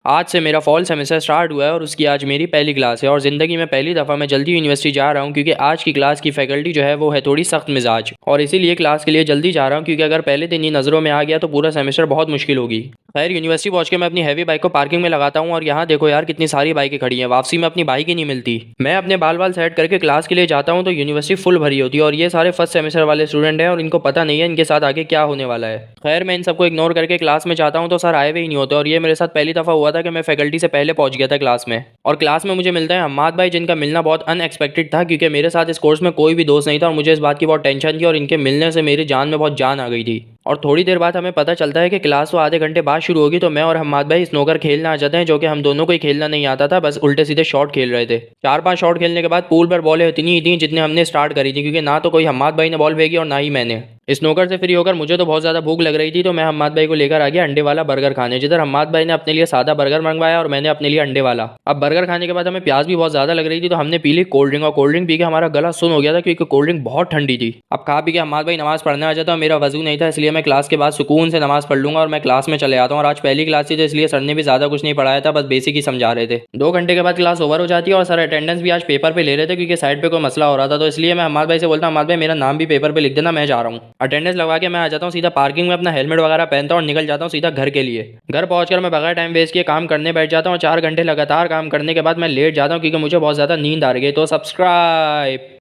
आज से मेरा फॉल सेमेस्टर स्टार्ट हुआ है और उसकी आज मेरी पहली क्लास है और ज़िंदगी में पहली दफ़ा मैं जल्दी यूनिवर्सिटी जा रहा हूँ क्योंकि आज की क्लास की फैकल्टी जो है वो है थोड़ी सख्त मिजाज और इसीलिए क्लास के लिए जल्दी जा रहा हूँ क्योंकि अगर पहले दिन ही नज़रों में आ गया तो पूरा सेमेस्टर बहुत मुश्किल होगी। खैर यूनिवर्सिटी पहुंच के मैं अपनी हैवी बाइक को पार्किंग में लगाता हूँ और यहाँ देखो यार कितनी सारी बाइकें खड़ी हैं। वापसी में अपनी बाइक ही नहीं मिलती। मैं अपने बाल बाल सेट करके क्लास के लिए जाता हूँ तो यूनिवर्सिटी फुल भरी होती है और ये सारे फर्स्ट सेमेस्टर वाले स्टूडेंट हैं और इनको पता नहीं है इनके साथ आगे क्या होने वाला है। खैर मैं इन सबको इग्नोर करके क्लास में जाता हूँ तो सर आए हुए ही नहीं होते और ये मेरे साथ पहली दफ़ा हुआ था कि मैं फैकल्टी से पहले पहुंच गया था क्लास में। और क्लास में मुझे मिलता है हम्माद भाई जिनका मिलना बहुत अनएक्सपेक्टेड था क्योंकि मेरे साथ इस कोर्स में कोई भी दोस्त नहीं था और मुझे इस बात की बहुत टेंशन थी और इनके मिलने से मेरी जान में बहुत जान आ गई थी। और थोड़ी देर बाद हमें पता चलता है कि क्लास तो आधे घंटे बाद शुरू होगी तो मैं और हम्माद भाई स्नोकर खेलना आ जाते हैं जो कि हम दोनों को ही खेलना नहीं आता था, बस उल्टे सीधे शॉट खेल रहे थे। 4-5 शॉट खेलने के बाद पूल पर बॉलें इतनी ही थी जितने हमने स्टार्ट करी थी क्योंकि ना तो कोई हम्माद भाई ने बॉल फेंकी और ना ही मैंने। स्नोकर से फ्री होकर मुझे तो बहुत ज़्यादा भूख लग रही थी तो मैं हम्माद भाई को लेकर आ गया अंडे वाला बर्गर खाने, जिधर हम्माद भाई ने अपने लिए सादा बर्गर मंगवाया और मैंने अपने लिए अंडे वाला। अब बर्गर खाने के बाद हमें प्यास भी बहुत ज़्यादा लग रही थी तो हमने पी ली कोल्ड ड्रिंक और कोल्ड ड्रिंक पी के हमारा गला सुन हो गया था क्योंकि कोल्ड ड्रिंक बहुत ठंडी थी। अब खा पी के हम्माद भाई नमाज़ पढ़ने आ जाता और मेरा वजू नहीं था इसलिए मैं क्लास के बाद सुकून से नमाज़ पढ़ लूँगा और मैं क्लास में चले आता हूँ। और आज पहली क्लास थी तो इसलिए सर ने भी ज़्यादा कुछ नहीं पढ़ाया था, बस बेसिक ही समझा रहे थे। 2 घंटे के बाद क्लास ओवर हो जाती है और सर अटेंडेंस भी आज पेपर पे ले रहे थे क्योंकि साइड पे कोई मसला हो रहा था तो इसलिए मैं हम्माद भाई से बोलता हूँ हम्माद भाई मेरा नाम भी पेपर पे लिख देना, मैं जा रहा हूँ। अटेंडेंस लगवा के मैं आ जाता हूँ सीधा पार्किंग में, अपना हेलमेट वगैरह पहनता हूँ और निकल जाता हूँ सीधा घर के लिए। घर पहुंचकर मैं बगैर टाइम वेस्ट किए काम करने बैठ जाता हूँ। 4 घंटे लगातार काम करने के बाद मैं लेट जाता हूँ क्योंकि मुझे बहुत ज़्यादा नींद आ रही है। तो सब्सक्राइब।